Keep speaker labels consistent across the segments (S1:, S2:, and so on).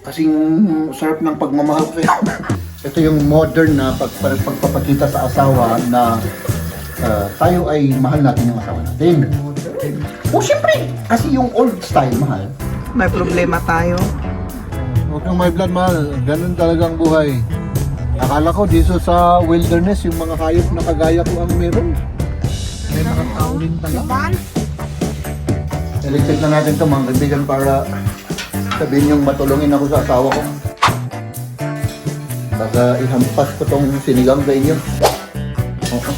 S1: Kasing sarap ng pagmamahal ko sa'yo. Ito yung modern na pagpapakita sa asawa na tayo ay mahal natin yung asawa natin. O siyempre, kasi yung old style mahal.
S2: May problema tayo.
S3: Huwag kang may blood, mahal. Ganun talagang buhay. Akala ko dito sa wilderness, yung mga hayop na kagaya ko ang meron.
S2: May mga tao din pala.
S1: Electric na natin ito mga kaibigan para sabihin yung matulungin ako sa asawa ko. Baka ihampas ko tong sinigang sa inyo. Oo.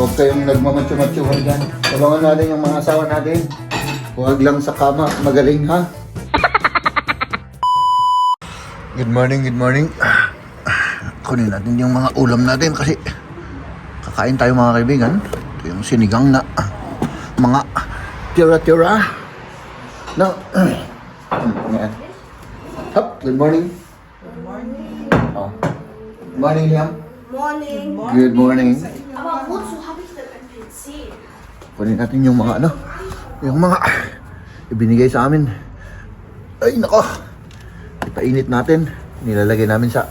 S1: Huwag kayong nagmamatyo-matsyuhan dyan. Tulungan natin yung mga asawa natin. Huwag lang sa kama, magaling ha. Good morning, good morning. Kunin natin yung mga ulam natin kasi kakain tayo mga kaibigan. Ito yung sinigang na mga tira-tira. No. Ayan. Hop, good morning.
S4: Good morning.
S1: Oh. Good morning, Liam.
S4: Morning.
S1: Good morning.
S4: Aber wozu habe ich denn ein PC?
S1: Kunin natin yung mga yung mga ibinigay sa amin. Ay, nako. Ipainit natin. Nilalagay namin sa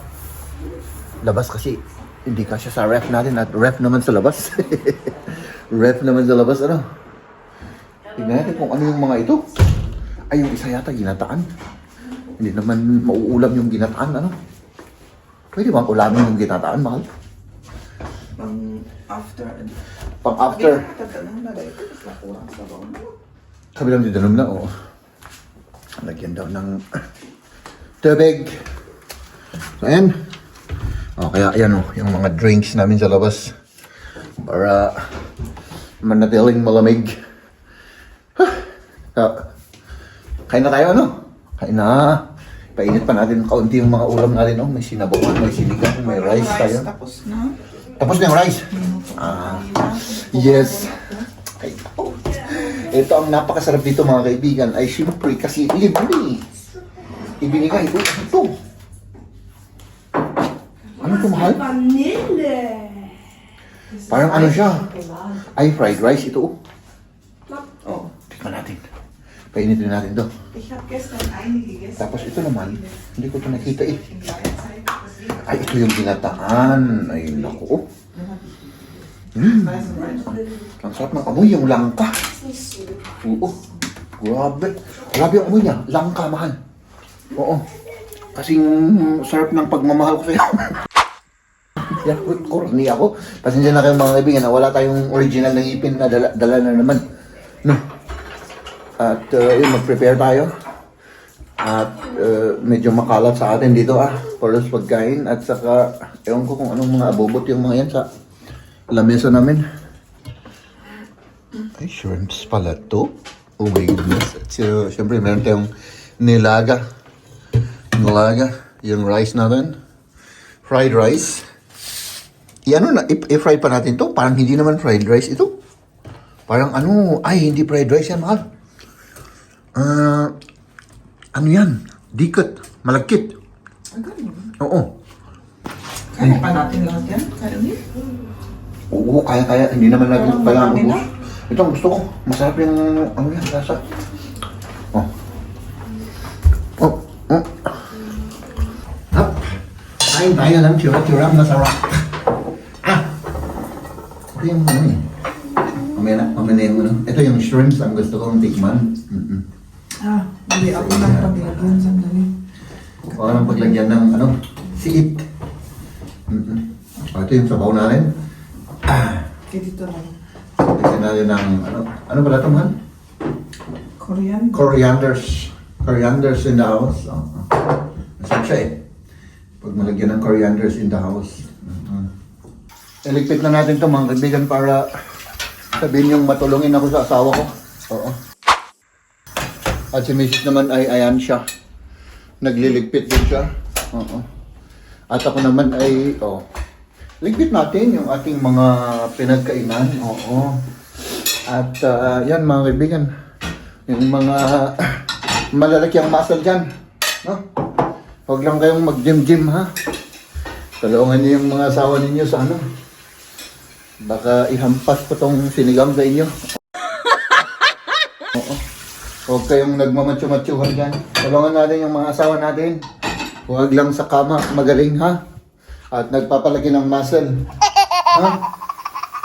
S1: labas kasi hindi kasya sa ref natin at ref naman sa labas. Ref naman sa labas, ano? Tignan natin kung ano yung mga ito. Ay, yung isa yata ginataan. Hindi naman mauulam yung ginataan, ano? Pwede bang ulamin yung ginataan, mahal?
S2: Pang after.
S1: Pang after.
S2: Tatanong na dahil ito. Kurang sa bawang.
S1: Kabilang dinanom na, oo. Lagyan daw ng tubig. So, ayan. O, kaya ayan o, yung mga drinks namin sa labas. Para manatiling malamig. Kain na tayo, ano? Kain na. Painit pa natin kaunti yung mga ulam natin, no? May sinabawan, may sinigang, may rice tayo.
S2: Tapos na.
S1: Tapos na yung rice? Ah, yes. Ay, oh. Ito ang napakasarap dito mga kaibigan ay siyempre kasi libre. Ibinigay ito. Ito. Ano ito, mahal?
S4: Vanille.
S1: Parang ano siya? Ay, fried rice ito.
S2: Oh.
S1: Tikman natin. Painitin natin to.
S2: Ich habe gestern eine gegessen.
S1: Tapos ito naman, hindi ko ito nakita eh. Ay, ito yung ginataan. Ay, naku. Ang sarap ng amoy, yung langka. Oo. Grabe. Grabe yung amoy niya. Langka, mahal. Oo. Kasing sarap ng pagmamahal ko sa'yo. Yan, corny ako. Pasensya na kayo mga kaibigan na wala tayong original na ngipin na dala na naman. No. At yun, mag-prepare tayo. At medyo makalat sa atin dito para sa pagkain. At saka, ewan ko kung anong mga abobot yung mga yan sa lamesa namin. Ay, shrimps pala to. Oh my goodness. At syempre, meron tayong nilaga. Yung rice natin. Fried rice. I-fry pa natin to. Parang hindi naman fried rice ito. Parang ay, hindi fried rice yan, mahal. Ano yan? Dikit. Malagkit.
S2: Ang ganun.
S1: Oo.
S2: Kaya pa natin lahat yan? Kaya ni?
S1: Oo, kaya. Hindi naman lagi
S2: Parang
S1: kailangan
S2: marami
S1: ubus. Ito ang gusto ko. Masarap yung yan, lasa. Oh. Oh. Oh. Hap. Kain tayo ng tira-tira masarap. Ito yung Mamaya na yung Ito yung shrimps ang gusto kong tikman.
S2: Hindi ako lang paglagyan sandali.
S1: Huwag nang paglagyan ng siit. Ito yung sabaw natin.
S2: Kaya dito lang.
S1: Lagyan natin ng ano pala ito, man?
S2: Korean.
S1: Corianders in the house. Masarap siya eh. Pag malagyan ng corianders in the house. Electric na natin ito mga kaibigan para sabihin yung matulungin ako sa asawa ko. Oo. At si Mrs. naman ay ayan siya. Nagliligpit din siya. Oo. At ako naman ay, ligpit natin yung ating mga pinagkainan. Oo. At yan mga kaibigan. Yung mga malalakyang muscle dyan. No? Huwag lang kayong mag-gym-gym ha. Tulungan niyo yung mga asawa ninyo sa Baka ihampas ko tong sinigang sa inyo. Oo. Huwag kayong nagmamatyo-matyuhan dyan. Tulungan natin yung mga asawa natin. Huwag lang sa kama, magaling ha. At nagpapalaki ng muscle. Ha?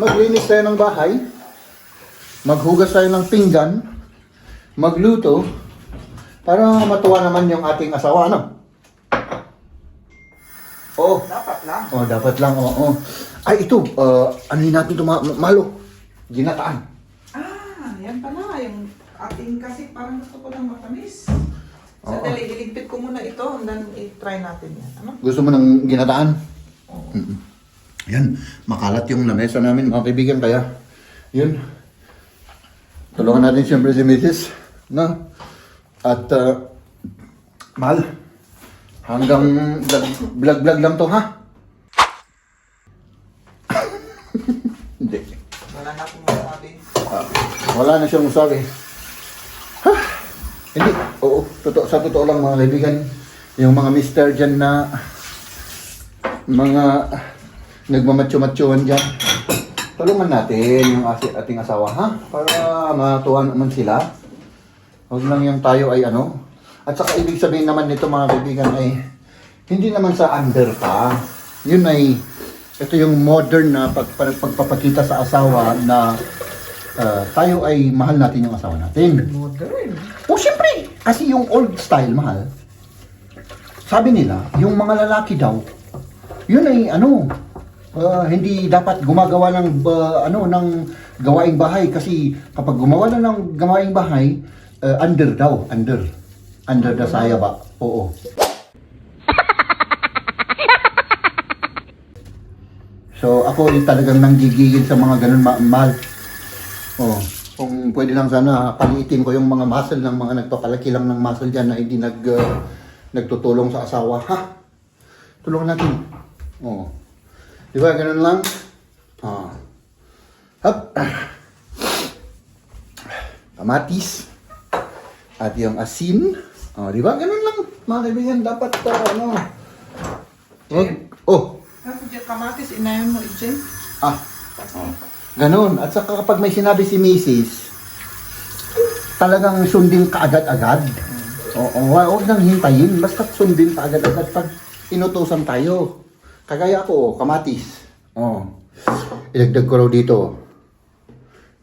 S1: Maglinis tayo ng bahay. Maghugas tayo ng pinggan. Magluto. Para matuwa naman yung ating asawa, ano? Oo.
S2: Dapat lang.
S1: Oh, dapat lang, oo. Ay, ito, ano yun natin ito, malo? Ginataan.
S2: Yan pala. Yung ating kasi parang gusto ko lang matamis.
S1: Oo.
S2: Sandali, iligpit ko muna ito and then i-try natin yan. Ano?
S1: Gusto mo ng ginataan? Mm-mm. Yan, makalat yung lamesa namin, mga kaibigan, kaya, yun. Tulungan natin siyempre si Mrs. No? At, mahal, hanggang vlog-vlog lang to, ha? Hindi.
S2: Wala na akong masabi.
S1: Wala na siyang masabi. Hindi, oo, sa totoo lang mga kaibigan, yung mga mister dyan na mga nagmamatyo-matyohan dyan, tulungan natin yung ating asawa, ha? Para matuwa naman sila. Huwag lang yung tayo ay ano. At saka ibig sabihin naman nito mga kaibigan ay hindi naman sa under ka. Yun ay, ito yung modern na pagpapakita sa asawa na tayo ay mahal natin yung asawa natin.
S2: Modern.
S1: O siyempre, kasi yung old style, mahal, sabi nila, yung mga lalaki daw, yun ay ano, hindi dapat gumagawa ng ng gawaing bahay kasi kapag gumawa na ng gawaing bahay, under daw, under the saya ba? Oo. So ako ay talagang nanggigigil sa mga ganun mahal. Oh, kung pwede lang sana paliitin ko yung mga muscle ng mga nagpapalaki lang ng muscle dyan na hindi nagtutulong sa asawa. Ha? Tulungan natin. Oh. Di ba, ganun lang? Ah. Hop. Kamatis. At yung asin. Oh, di ba? Ganun lang. Mga kaibigan, dapat Wag. Oh.
S2: Kasi dyan kamatis, inayon mo, EJ.
S1: Ah. Oh. Ganun. At saka kapag may sinabi si Mrs., talagang sundin ka agad-agad. Oo, huwag nang hintayin. Basta sundin ka agad-agad pag inutusan tayo. Kagaya ako, kamatis. Oh. Ilagdag ko raw dito.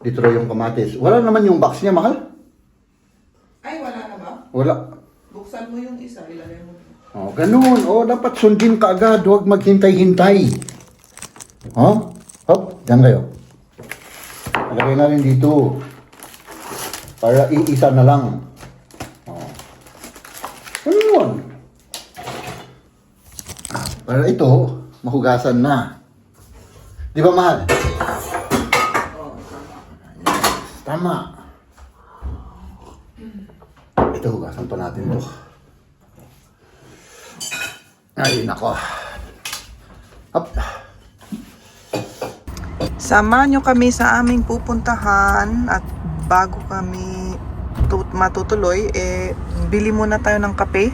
S1: Dito raw yung kamatis. Wala naman yung box niya, mahal.
S2: Ay, wala na ba?
S1: Wala.
S2: Buksan mo yung isa, ilagay mo.
S1: Oh, ganun. Oh, dapat sundin ka agad. Huwag maghintay-hintay. Oh? Hop, dyan kayo. Ilagay na rin dito. Para iisa na lang. Oh. Ganun. Para ito, mahugasan na. Di ba, mahal? Tama. Ito, hugasan pa natin to. Ay, nako. Hop.
S2: Samahan nyo kami sa aming pupuntahan at bago kami matutuloy, bili muna tayo ng kape.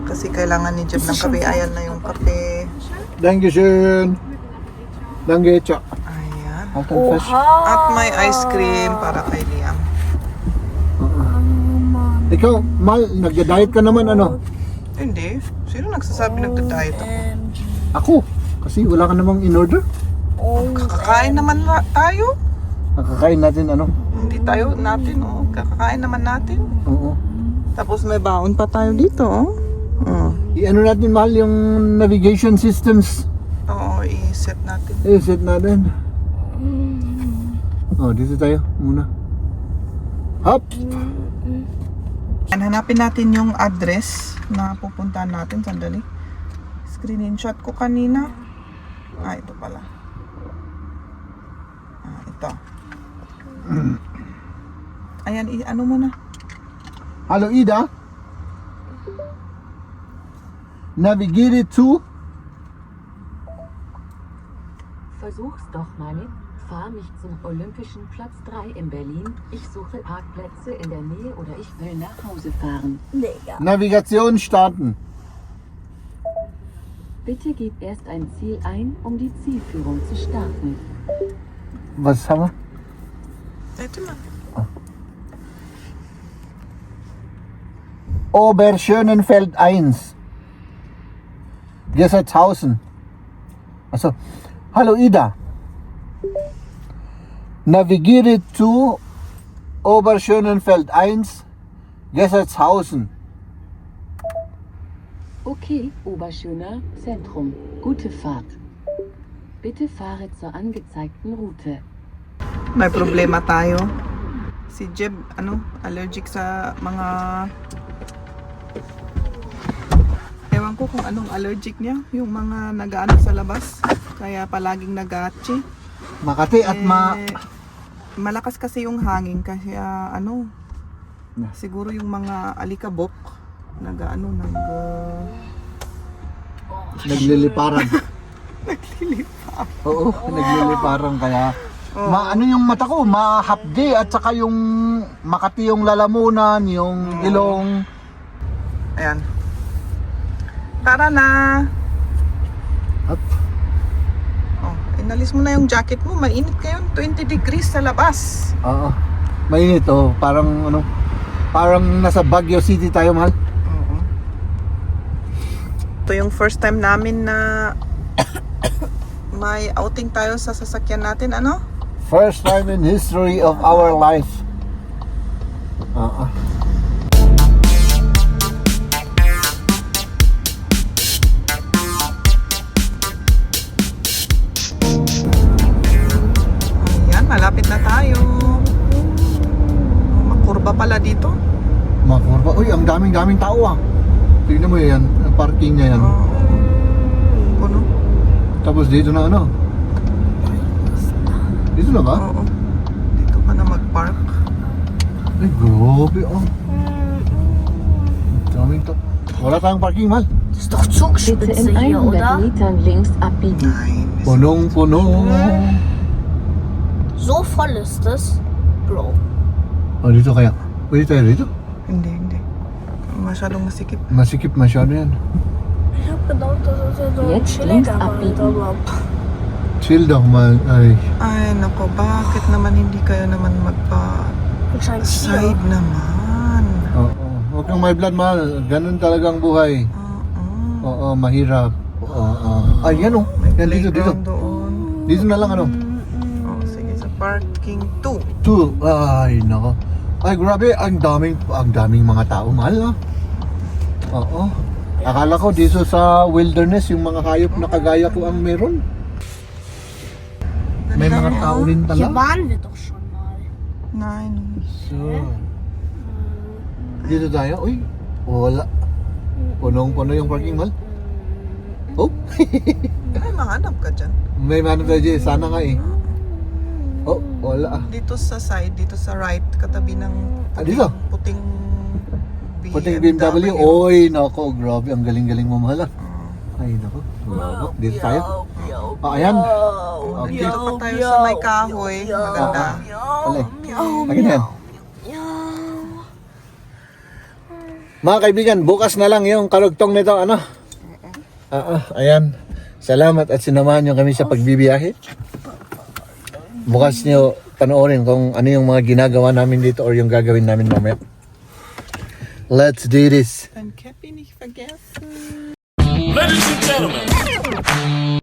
S2: Kasi kailangan ni Jeb ng kape. Ayan na yung kape.
S3: Dankeschön. Danke, ciao.
S2: Ayan.
S3: Halten fest.
S2: At may ice cream para kay Liam.
S3: Ikaw, Mal, nag-diet ka naman ano?
S2: Hindi. Sino nagsasabi nagda-diet ako?
S3: Ako. Kasi wala ka namang in-order.
S2: Kakakain naman tayo.
S3: Nakakain natin ano?
S2: Hindi tayo natin, oh. Kakakain naman natin.
S3: Oo.
S2: Tapos may baon pa tayo dito, oh.
S3: I-ano natin, Mal, yung navigation systems.
S2: Oo, i-set natin.
S3: Set natin. Oh, dito tayo muna. Hop!
S2: Hanapin natin yung address na pupuntahan natin. Sandali. Screenshot ko kanina. Ito pala. Ito. Ayan, ano mo na?
S3: Hallo Ida. Navigate to.
S5: Versuch's doch mal. Fahr mich zum Olympischen Platz 3 in Berlin. Ich suche Parkplätze in der Nähe oder ich will nach Hause fahren.
S3: Navigation starten.
S5: Bitte gib erst ein Ziel ein, um die Zielführung zu starten.
S3: Was haben wir?
S2: Ito na.
S3: Oberschönenfeld 1. Gesetshausen. Also, hallo Ida. Navigiere zu Oberschönenfeld 1, Gesetshausen.
S5: Okay, Oberschöner Zentrum. Gute Fahrt. Bitte fahre zur angezeigten Route.
S2: May problema tayo. Si Jeb, allergic sa mga... Ewan ko kung anong allergic niya. Yung mga nag-ano sa labas. Kaya palaging nag-atchi.
S3: Makati at
S2: Malakas kasi yung hangin. Kaya siguro yung mga alikabok
S3: nagliliparan. Oo, nagliliparan kaya yung mata ko, mahapdi at saka yung makati yung lalamunan, yung ilong.
S2: Ayan. Tara na!
S3: Up.
S2: Inalis mo na yung jacket mo. Mainit kayo. 20 degrees sa labas.
S3: Oo. Mainit parang nasa Baguio City tayo, mahal.
S2: Oo. Ito yung first time namin na may outing tayo sa sasakyan natin.
S3: First time in history of our life.
S2: Ayan, malapit na tayo. Makurba pala dito.
S3: Makurba. Uy, ang daming tao ah. Tingnan mo yan, ang parking niya yan.
S2: Puno.
S3: Tapos dito na Dito na ba?
S2: Oo. Dito ka na mag-park.
S3: Ay, grabe Daming to. Wala tayong parking, mahal.
S4: Das ist doch
S5: Bitte
S4: Zugspitze
S5: in
S4: hier,
S5: 100
S4: oder?
S5: Metern links abbiegen.
S3: Punong-puno.
S4: So voll ist es. Bro.
S3: Dito kaya. Pwede tayo dito?
S2: Hindi. Masyadong masikip.
S3: Masikip masyado yan.
S4: Ich hab gedacht, das ist ja so ein
S5: Jetzt
S4: chilliger
S5: links abbiegen.
S4: Wald.
S3: Chill daw, mahal. Ay.
S2: Ay, nako. Bakit naman hindi kayo naman
S4: Wahrscheinlich hier.
S2: side naman?
S3: Oo. Huwag kang may blood, mahal. Ganun talagang buhay. Oo, mahirap. Oo. Ay, yan Yan, dito.
S2: Playground doon.
S3: Dito na lang
S2: Sige, sa parking 2.
S3: Ay, nako. Ay, grabe. Ang daming mga tao, mahal, Oo. Akala ko dito sa wilderness, yung mga hayop na kagaya ko ang meron. May mga tao rin
S4: Hier
S3: pala.
S4: waren wir doch schon mal.
S2: Nein.
S3: So, dito tayo. Uy, wala. Punong-puno yung parking, mahal. Oh,
S2: Ay, mahanap ka dyan.
S3: may mano tayo dyan. Sana nga eh. Oh, wala.
S2: Dito sa side, dito sa right, katabi ng
S3: Dito?
S2: puting
S3: Puting BMW. Oy, nako, grabe. Ang galing-galing mo, mahal. Ay, nako. Grabe. Dito tayo. Ayan. Okay.
S2: Dito pa tayo sa may kahoy. Maganda.
S3: Alay. Akin yan. Mga kaibigan, bukas na lang yung karugtong nito, ayan. Salamat at sinamahan nyo kami sa pagbibiyahe. Bukas nyo panoorin kung ano yung mga ginagawa namin dito or yung gagawin namin mamaya. Let's do this.
S2: Dann Cappy nicht vergessen.
S6: Ladies and gentlemen,